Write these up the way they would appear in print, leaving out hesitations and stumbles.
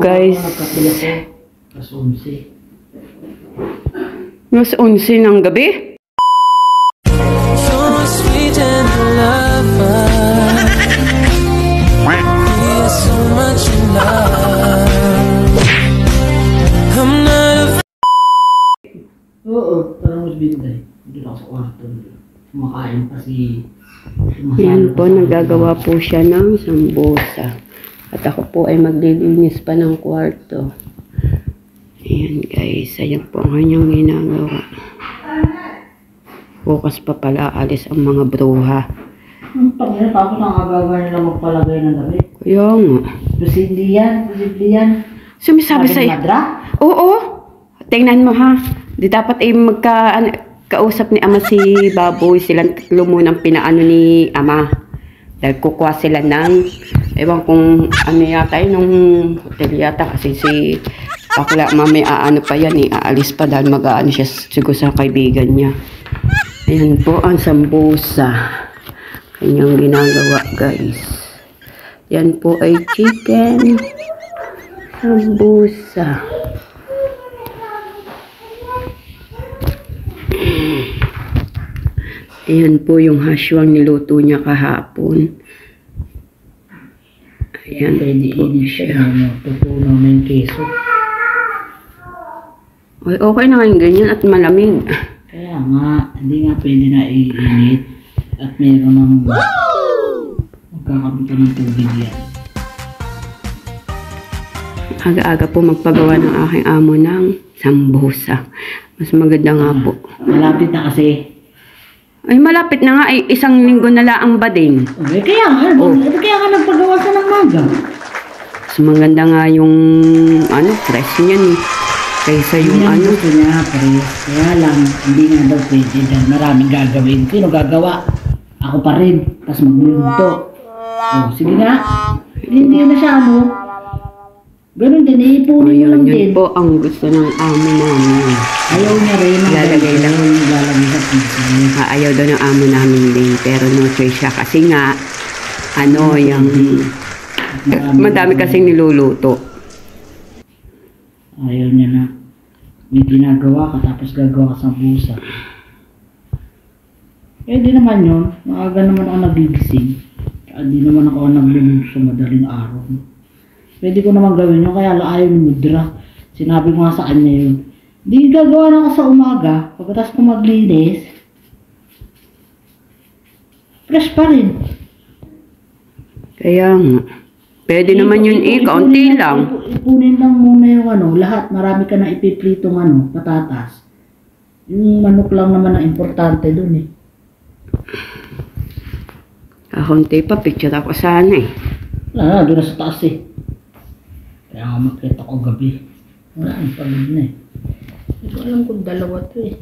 Guys, Mas 11. mas 11 ng gabi. Oo, parang mas binday. Hindi lang sa kwarto. Kumakain pa si... Yan po, nagagawa po siya ng sambusa. At ako po ay maglilinis pa ng kwarto. Ayan guys, ayan po ang kanyang ginagawa. Bukas pa pala alis ang mga bruha. Ang pangina, tapos ang agawa nila magpalagay ng gabi. Kaya nga. Posible yan. Sumisabi Sabi sa'yo. ni Madra? Oo. Tingnan mo ha. Di dapat ay kausap ni Ama si Baboy. Silang tatlo munang pinaano ni Ama. Dahil kukuha sila ng, ewan kung ano yata yun, nung hotel yata. Kasi si Bakla Mami aano pa yan eh. Aalis pa dahil mag-aano siya siguro sa kaibigan niya. Ayan po ang sambusa. Kanyang ginagawa guys. Yan po ay chicken sambusa. Ayan po yung hashwang niluto niya kahapon. Ayan Pwede po init siya. Tutunaw na yung keso. Ay, okay na ngayon ganyan at malamig. Kaya nga, hindi nga pwede na iinit. At meron ng... Magkakaroon pa ng tubig yan. Aga-aga po magpagawa ng aking amo ng sambusa. Mas maganda nga po. Malapit na kasi. Ay, malapit na nga. Ay, isang linggo na laang bading. Okay, kaya nga. Kaya nga nagpagawa ka ng maga. Mas maganda nga yung, fresh niyan eh. Kaysa yung Yan gusto niya, pre. Kaya lang, hindi nga daw pwede dahil maraming gagawin. Sino gagawa? Ako pa rin. Tapos magluluto. Oh, sige nga. Hindi na siya, ano? Ganun din, iipunin mo lang yun din. po ang gusto ng amo namin. Ayaw niya rin. Lalagay lang. Lalagay sa pizza. Ayaw daw ng amo namin din. Pero no choice siya. Kasi nga, yung... Madami kasing niluluto. Ayaw niya na. May ginagawa ka tapos gagawa ka sa busa. Eh di naman yun. Maaga naman ako nagigising. Di naman ako nagluluto sa madaling araw. Pwede ko naman gawin yun. Kaya ayaw ni Mudra. Sinabi ko nga sa kanya yun. Di gagawa na ako sa umaga. Pagkatapos ko maglinis. Fresh pa rin. Kaya nga. Pwede naman yun kaunti lang. Ipunin lang muna yung lahat. Marami ka na ipipritong patatas. Yung manok lang naman ang importante dun eh. Kaunti pa, picture ako sana eh. Wala na, doon na sa taas eh. Kaya nga makita ko gabi. Wala, ang pagod na eh. Hindi ko alam kung dalawa to eh.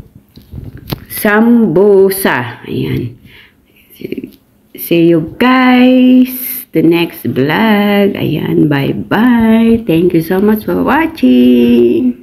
Sambusa. Ayan. See you guys the next vlog. Ayan, bye-bye. Thank you so much for watching.